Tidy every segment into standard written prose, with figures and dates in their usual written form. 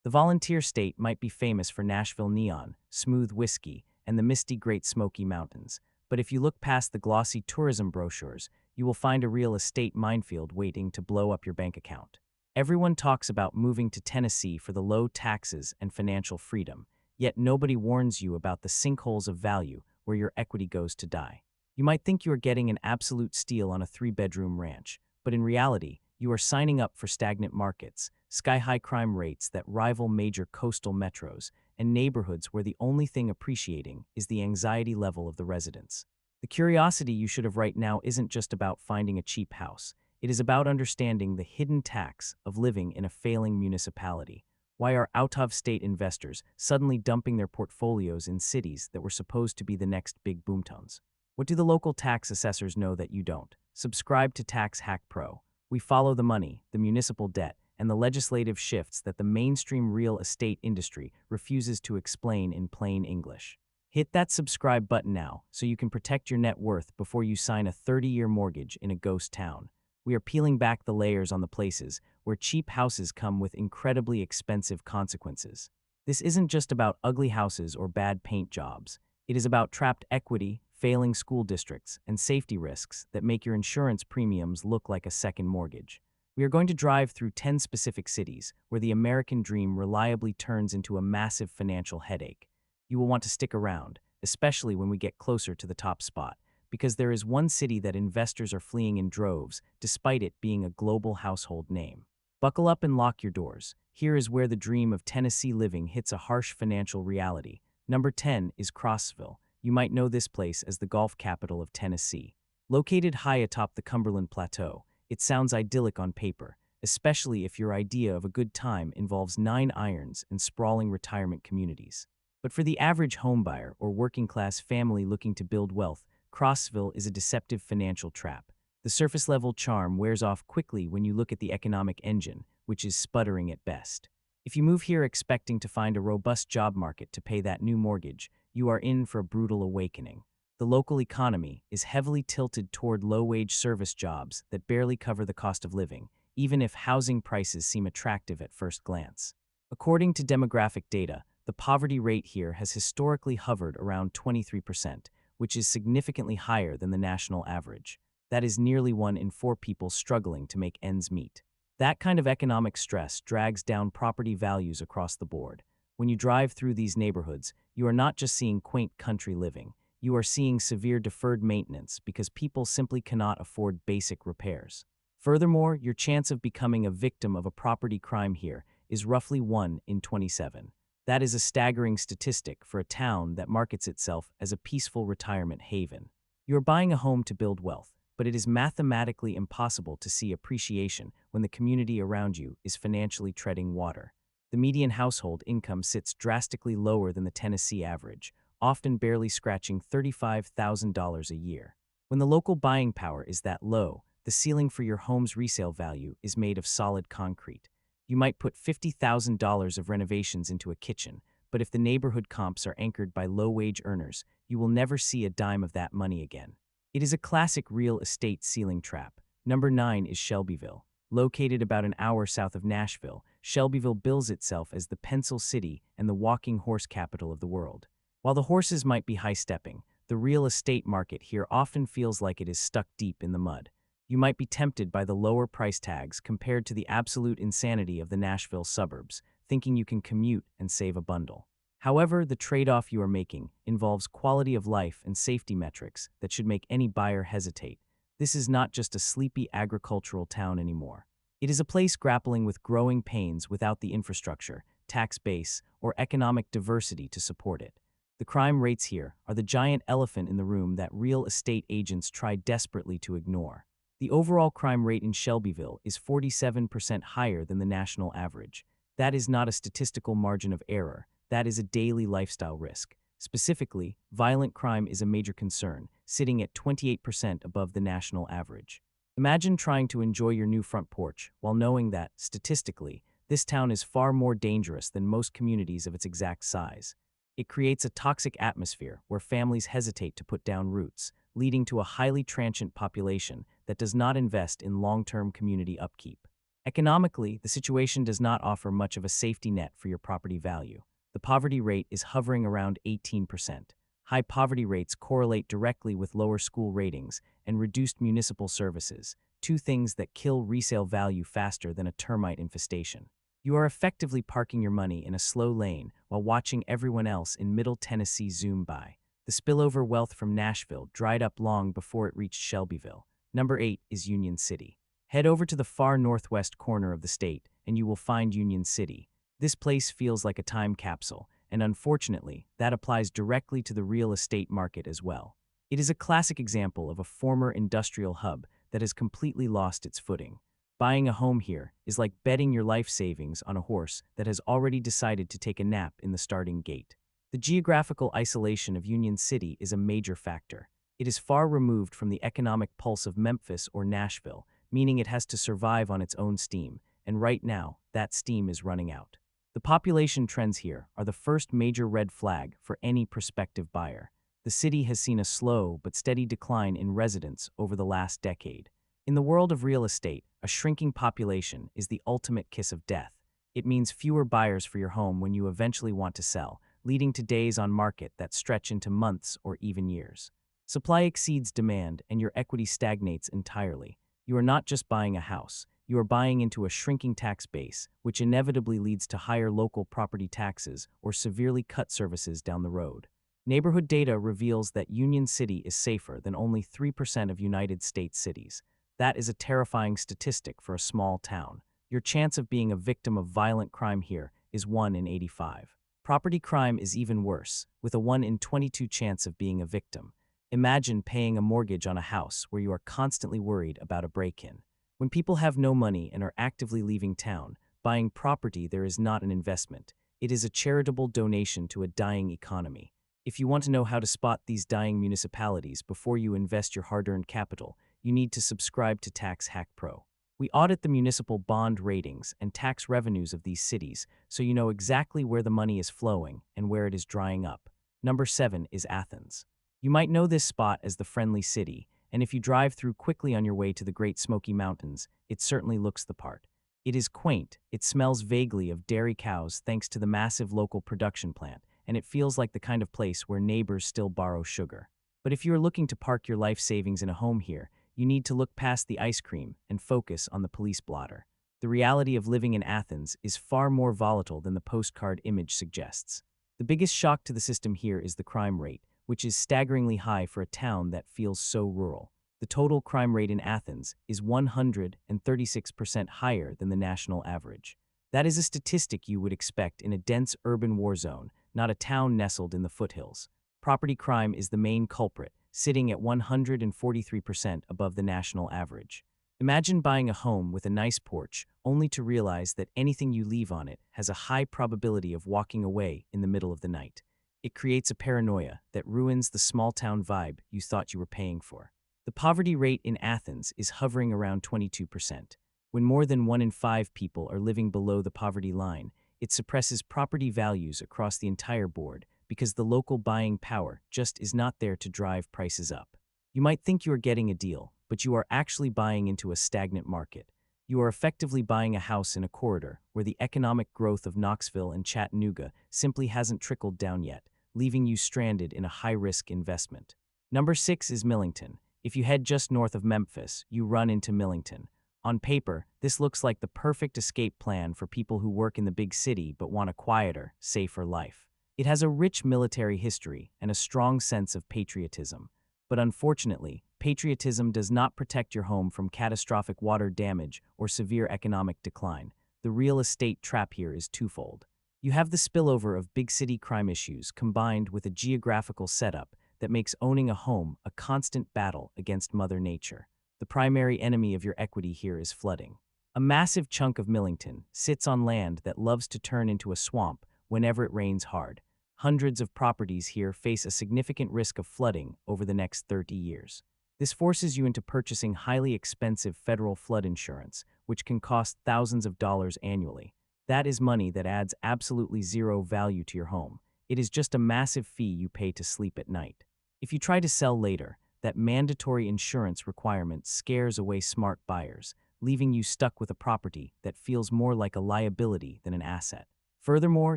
The volunteer state might be famous for Nashville neon, smooth whiskey, and the misty Great Smoky Mountains, but if you look past the glossy tourism brochures, you will find a real estate minefield waiting to blow up your bank account. Everyone talks about moving to Tennessee for the low taxes and financial freedom, yet nobody warns you about the sinkholes of value where your equity goes to die. You might think you are getting an absolute steal on a three-bedroom ranch, but in reality, you are signing up for stagnant markets, sky-high crime rates that rival major coastal metros, and neighborhoods where the only thing appreciating is the anxiety level of the residents. The curiosity you should have right now isn't just about finding a cheap house. It is about understanding the hidden tax of living in a failing municipality. Why are out-of-state investors suddenly dumping their portfolios in cities that were supposed to be the next big boomtowns? What do the local tax assessors know that you don't? Subscribe to Tax Hack Pro. We follow the money, the municipal debt, and the legislative shifts that the mainstream real estate industry refuses to explain in plain English. Hit that subscribe button now so you can protect your net worth before you sign a 30-year mortgage in a ghost town. We are peeling back the layers on the places where cheap houses come with incredibly expensive consequences. This isn't just about ugly houses or bad paint jobs. It is about trapped equity, failing school districts, and safety risks that make your insurance premiums look like a second mortgage. We are going to drive through 10 specific cities where the American dream reliably turns into a massive financial headache. You will want to stick around, especially when we get closer to the top spot, because there is one city that investors are fleeing in droves, despite it being a global household name. Buckle up and lock your doors. Here is where the dream of Tennessee living hits a harsh financial reality. Number 10 is Crossville. You might know this place as the golf capital of Tennessee. Located high atop the Cumberland Plateau, it sounds idyllic on paper, especially if your idea of a good time involves 9 irons and sprawling retirement communities. But for the average homebuyer or working-class family looking to build wealth, Crossville is a deceptive financial trap. The surface-level charm wears off quickly when you look at the economic engine, which is sputtering at best. If you move here expecting to find a robust job market to pay that new mortgage, you are in for a brutal awakening. The local economy is heavily tilted toward low-wage service jobs that barely cover the cost of living, even if housing prices seem attractive at first glance. According to demographic data, the poverty rate here has historically hovered around 23%, which is significantly higher than the national average. That is nearly 1 in 4 people struggling to make ends meet. That kind of economic stress drags down property values across the board. When you drive through these neighborhoods, you are not just seeing quaint country living. You are seeing severe deferred maintenance because people simply cannot afford basic repairs. Furthermore, your chance of becoming a victim of a property crime here is roughly 1 in 27. That is a staggering statistic for a town that markets itself as a peaceful retirement haven. You are buying a home to build wealth, but it is mathematically impossible to see appreciation when the community around you is financially treading water. The median household income sits drastically lower than the Tennessee average, often barely scratching $35,000 a year. When the local buying power is that low, the ceiling for your home's resale value is made of solid concrete. You might put $50,000 of renovations into a kitchen, but if the neighborhood comps are anchored by low-wage earners, you will never see a dime of that money again. It is a classic real estate ceiling trap. Number 9 is Shelbyville. Located about an hour south of Nashville, Shelbyville bills itself as the Pencil City and the walking horse capital of the world. While the horses might be high-stepping, the real estate market here often feels like it is stuck deep in the mud. You might be tempted by the lower price tags compared to the absolute insanity of the Nashville suburbs, thinking you can commute and save a bundle. However, the trade-off you are making involves quality of life and safety metrics that should make any buyer hesitate. This is not just a sleepy agricultural town anymore. It is a place grappling with growing pains without the infrastructure, tax base, or economic diversity to support it. The crime rates here are the giant elephant in the room that real estate agents try desperately to ignore. The overall crime rate in Shelbyville is 47% higher than the national average. That is not a statistical margin of error. That is a daily lifestyle risk. Specifically, violent crime is a major concern, sitting at 28% above the national average. Imagine trying to enjoy your new front porch while knowing that, statistically, this town is far more dangerous than most communities of its exact size. It creates a toxic atmosphere where families hesitate to put down roots, leading to a highly transient population that does not invest in long-term community upkeep. Economically, the situation does not offer much of a safety net for your property value. The poverty rate is hovering around 18%. High poverty rates correlate directly with lower school ratings and reduced municipal services, two things that kill resale value faster than a termite infestation. You are effectively parking your money in a slow lane while watching everyone else in Middle Tennessee zoom by. The spillover wealth from Nashville dried up long before it reached Shelbyville. Number 8 is Union City. Head over to the far northwest corner of the state, and you will find Union City. This place feels like a time capsule, and unfortunately, that applies directly to the real estate market as well. It is a classic example of a former industrial hub that has completely lost its footing. Buying a home here is like betting your life savings on a horse that has already decided to take a nap in the starting gate. The geographical isolation of Union City is a major factor. It is far removed from the economic pulse of Memphis or Nashville, meaning it has to survive on its own steam, and right now, that steam is running out. The population trends here are the first major red flag for any prospective buyer. The city has seen a slow but steady decline in residents over the last decade. In the world of real estate, a shrinking population is the ultimate kiss of death. It means fewer buyers for your home when you eventually want to sell, leading to days on market that stretch into months or even years. Supply exceeds demand and your equity stagnates entirely. You are not just buying a house, you are buying into a shrinking tax base, which inevitably leads to higher local property taxes or severely cut services down the road. Neighborhood data reveals that Union City is safer than only 3% of United States cities. That is a terrifying statistic for a small town. Your chance of being a victim of violent crime here is 1 in 85. Property crime is even worse, with a 1 in 22 chance of being a victim. Imagine paying a mortgage on a house where you are constantly worried about a break-in. When people have no money and are actively leaving town, buying property there is not an investment. It is a charitable donation to a dying economy. If you want to know how to spot these dying municipalities before you invest your hard-earned capital, you need to subscribe to Tax Hack Pro. We audit the municipal bond ratings and tax revenues of these cities so you know exactly where the money is flowing and where it is drying up. Number 7 is Athens. You might know this spot as the friendly city, and if you drive through quickly on your way to the Great Smoky Mountains, it certainly looks the part. It is quaint, it smells vaguely of dairy cows thanks to the massive local production plant, and it feels like the kind of place where neighbors still borrow sugar. But if you are looking to park your life savings in a home here, you need to look past the ice cream and focus on the police blotter. The reality of living in Athens is far more volatile than the postcard image suggests. The biggest shock to the system here is the crime rate, which is staggeringly high for a town that feels so rural. The total crime rate in Athens is 136% higher than the national average. That is a statistic you would expect in a dense urban war zone, not a town nestled in the foothills. Property crime is the main culprit, sitting at 143% above the national average. Imagine buying a home with a nice porch, only to realize that anything you leave on it has a high probability of walking away in the middle of the night. It creates a paranoia that ruins the small-town vibe you thought you were paying for. The poverty rate in Athens is hovering around 22%. When more than 1 in 5 people are living below the poverty line, it suppresses property values across the entire board because the local buying power just is not there to drive prices up. You might think you are getting a deal, but you are actually buying into a stagnant market. You are effectively buying a house in a corridor where the economic growth of Knoxville and Chattanooga simply hasn't trickled down yet, leaving you stranded in a high-risk investment. Number 6 is Millington. If you head just north of Memphis, you run into Millington. On paper, this looks like the perfect escape plan for people who work in the big city but want a quieter, safer life. It has a rich military history and a strong sense of patriotism. But unfortunately, patriotism does not protect your home from catastrophic water damage or severe economic decline. The real estate trap here is twofold. You have the spillover of big city crime issues combined with a geographical setup that makes owning a home a constant battle against Mother Nature. The primary enemy of your equity here is flooding. A massive chunk of Millington sits on land that loves to turn into a swamp whenever it rains hard. Hundreds of properties here face a significant risk of flooding over the next 30 years. This forces you into purchasing highly expensive federal flood insurance, which can cost thousands of dollars annually. That is money that adds absolutely zero value to your home. It is just a massive fee you pay to sleep at night. If you try to sell later, that mandatory insurance requirement scares away smart buyers, leaving you stuck with a property that feels more like a liability than an asset. Furthermore,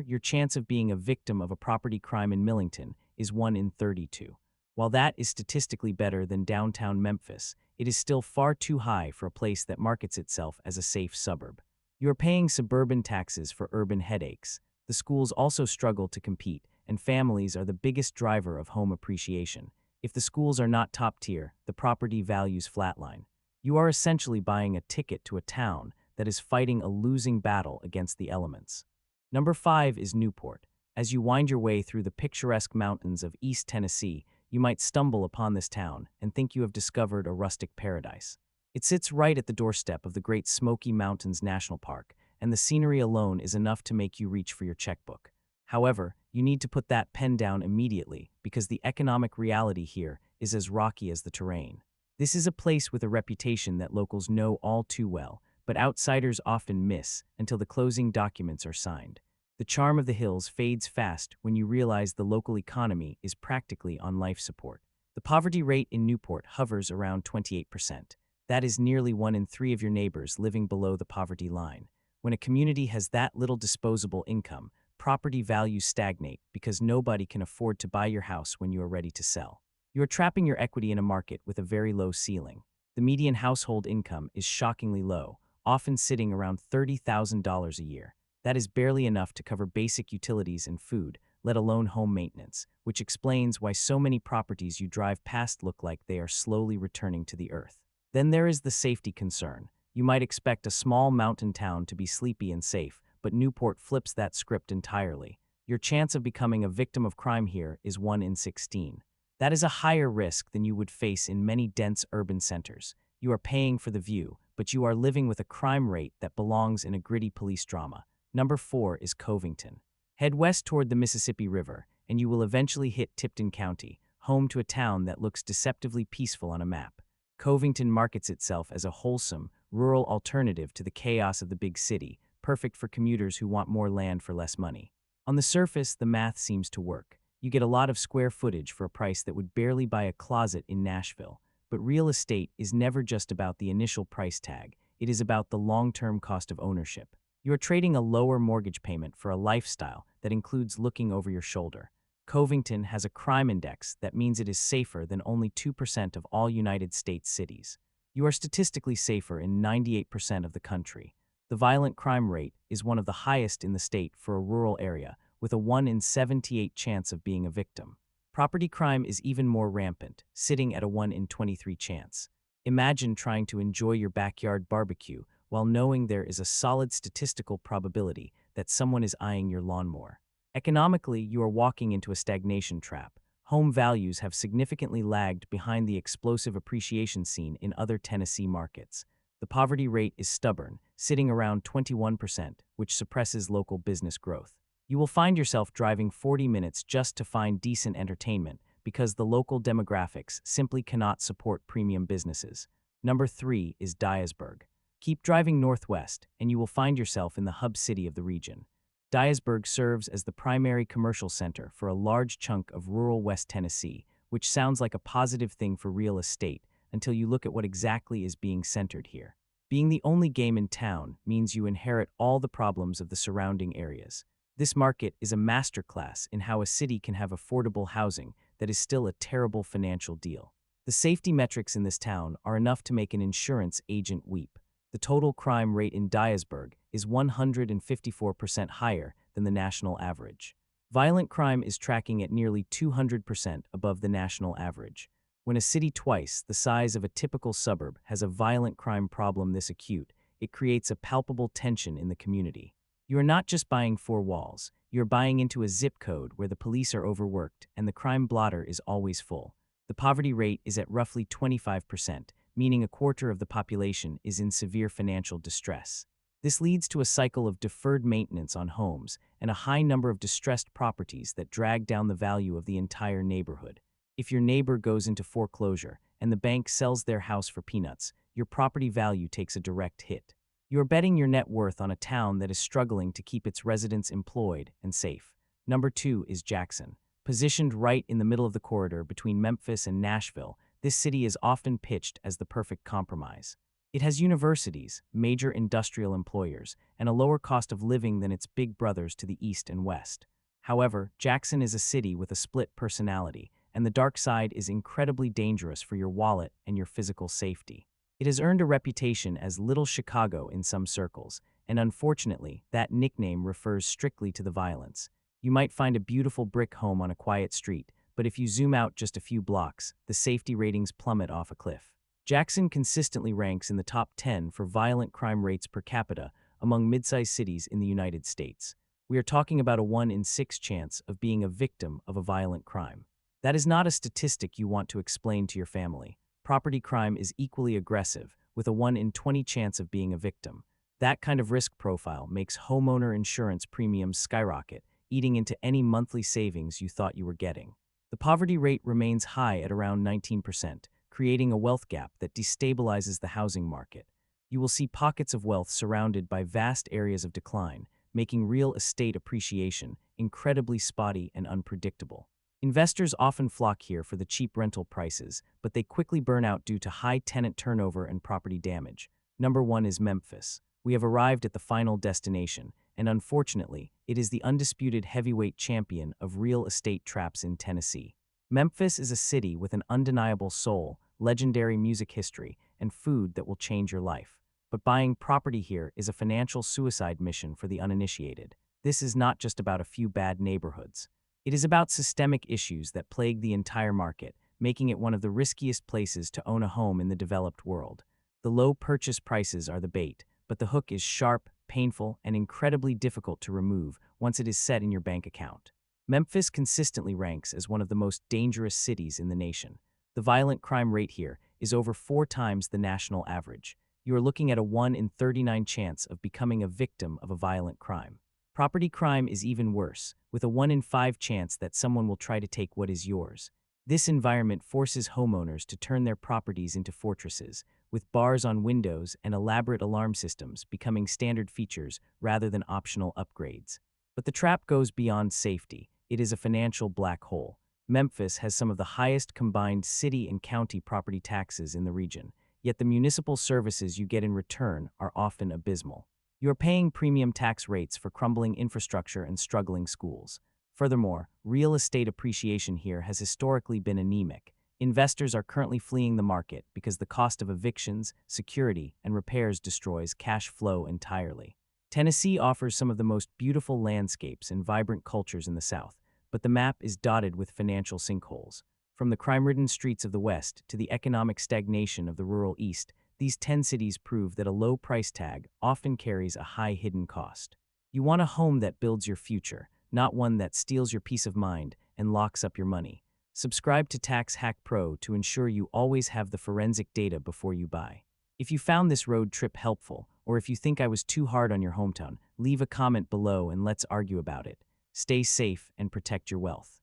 your chance of being a victim of a property crime in Millington is 1 in 32. While that is statistically better than downtown Memphis, it is still far too high for a place that markets itself as a safe suburb. You are paying suburban taxes for urban headaches. The schools also struggle to compete, and families are the biggest driver of home appreciation. If the schools are not top tier, the property values flatline. You are essentially buying a ticket to a town that is fighting a losing battle against the elements. Number 5 is Newport. As you wind your way through the picturesque mountains of East Tennessee, you might stumble upon this town and think you have discovered a rustic paradise. It sits right at the doorstep of the Great Smoky Mountains National Park, and the scenery alone is enough to make you reach for your checkbook. However, you need to put that pen down immediately because the economic reality here is as rocky as the terrain. This is a place with a reputation that locals know all too well, but outsiders often miss until the closing documents are signed. The charm of the hills fades fast when you realize the local economy is practically on life support. The poverty rate in Newport hovers around 28%. That is nearly 1 in 3 of your neighbors living below the poverty line. When a community has that little disposable income, property values stagnate because nobody can afford to buy your house when you are ready to sell. You are trapping your equity in a market with a very low ceiling. The median household income is shockingly low, often sitting around $30,000 a year. That is barely enough to cover basic utilities and food, let alone home maintenance, which explains why so many properties you drive past look like they are slowly returning to the earth. Then there is the safety concern. You might expect a small mountain town to be sleepy and safe, but Newport flips that script entirely. Your chance of becoming a victim of crime here is 1 in 16. That is a higher risk than you would face in many dense urban centers. You are paying for the view, but you are living with a crime rate that belongs in a gritty police drama. Number 4 is Covington. Head west toward the Mississippi River, and you will eventually hit Tipton County, home to a town that looks deceptively peaceful on a map. Covington markets itself as a wholesome, rural alternative to the chaos of the big city, perfect for commuters who want more land for less money. On the surface, the math seems to work. You get a lot of square footage for a price that would barely buy a closet in Nashville. But real estate is never just about the initial price tag. It is about the long-term cost of ownership. You are trading a lower mortgage payment for a lifestyle that includes looking over your shoulder. Covington has a crime index that means it is safer than only 2% of all United States cities. You are statistically safer in 98% of the country. The violent crime rate is one of the highest in the state for a rural area, with a 1 in 78 chance of being a victim. Property crime is even more rampant, sitting at a 1 in 23 chance. Imagine trying to enjoy your backyard barbecue while knowing there is a solid statistical probability that someone is eyeing your lawnmower. Economically, you are walking into a stagnation trap. Home values have significantly lagged behind the explosive appreciation seen in other Tennessee markets. The poverty rate is stubborn, sitting around 21%, which suppresses local business growth. You will find yourself driving 40 minutes just to find decent entertainment because the local demographics simply cannot support premium businesses. Number 3 is Dyersburg. Keep driving northwest, and you will find yourself in the hub city of the region. Dyersburg serves as the primary commercial center for a large chunk of rural West Tennessee, which sounds like a positive thing for real estate until you look at what exactly is being centered here. Being the only game in town means you inherit all the problems of the surrounding areas. This market is a masterclass in how a city can have affordable housing that is still a terrible financial deal. The safety metrics in this town are enough to make an insurance agent weep. The total crime rate in Dyersburg is 154% higher than the national average. Violent crime is tracking at nearly 200% above the national average. When a city twice the size of a typical suburb has a violent crime problem this acute, it creates a palpable tension in the community. You are not just buying 4 walls, you are buying into a zip code where the police are overworked and the crime blotter is always full. The poverty rate is at roughly 25%, meaning a quarter of the population is in severe financial distress. This leads to a cycle of deferred maintenance on homes and a high number of distressed properties that drag down the value of the entire neighborhood. If your neighbor goes into foreclosure and the bank sells their house for peanuts, your property value takes a direct hit. You are betting your net worth on a town that is struggling to keep its residents employed and safe. Number 2 is Jackson. Positioned right in the middle of the corridor between Memphis and Nashville, this city is often pitched as the perfect compromise. It has universities, major industrial employers, and a lower cost of living than its big brothers to the east and west. However, Jackson is a city with a split personality, and the dark side is incredibly dangerous for your wallet and your physical safety. It has earned a reputation as Little Chicago in some circles, and unfortunately, that nickname refers strictly to the violence. You might find a beautiful brick home on a quiet street, but if you zoom out just a few blocks, the safety ratings plummet off a cliff. Jackson consistently ranks in the top 10 for violent crime rates per capita among mid-sized cities in the United States. We are talking about a 1 in 6 chance of being a victim of a violent crime. That is not a statistic you want to explain to your family. Property crime is equally aggressive, with a 1 in 20 chance of being a victim. That kind of risk profile makes homeowner insurance premiums skyrocket, eating into any monthly savings you thought you were getting. The poverty rate remains high at around 19%, creating a wealth gap that destabilizes the housing market. You will see pockets of wealth surrounded by vast areas of decline, making real estate appreciation incredibly spotty and unpredictable. Investors often flock here for the cheap rental prices, but they quickly burn out due to high tenant turnover and property damage. Number 1 is Memphis. We have arrived at the final destination, and unfortunately, it is the undisputed heavyweight champion of real estate traps in Tennessee. Memphis is a city with an undeniable soul, legendary music history, and food that will change your life. But buying property here is a financial suicide mission for the uninitiated. This is not just about a few bad neighborhoods. It is about systemic issues that plague the entire market, making it one of the riskiest places to own a home in the developed world. The low purchase prices are the bait, but the hook is sharp, painful, and incredibly difficult to remove once it is set in your bank account. Memphis consistently ranks as one of the most dangerous cities in the nation. The violent crime rate here is over 4 times the national average. You are looking at a 1 in 39 chance of becoming a victim of a violent crime. Property crime is even worse, with a 1 in 5 chance that someone will try to take what is yours. This environment forces homeowners to turn their properties into fortresses, with bars on windows and elaborate alarm systems becoming standard features rather than optional upgrades. But the trap goes beyond safety. It is a financial black hole. Memphis has some of the highest combined city and county property taxes in the region, yet the municipal services you get in return are often abysmal. You are paying premium tax rates for crumbling infrastructure and struggling schools. Furthermore, real estate appreciation here has historically been anemic. Investors are currently fleeing the market because the cost of evictions, security, and repairs destroys cash flow entirely. Tennessee offers some of the most beautiful landscapes and vibrant cultures in the South, but the map is dotted with financial sinkholes. From the crime-ridden streets of the West to the economic stagnation of the rural East, these 10 cities prove that a low price tag often carries a high hidden cost. You want a home that builds your future, not one that steals your peace of mind and locks up your money. Subscribe to Tax Hack Pro to ensure you always have the forensic data before you buy. If you found this road trip helpful, or if you think I was too hard on your hometown, leave a comment below and let's argue about it. Stay safe and protect your wealth.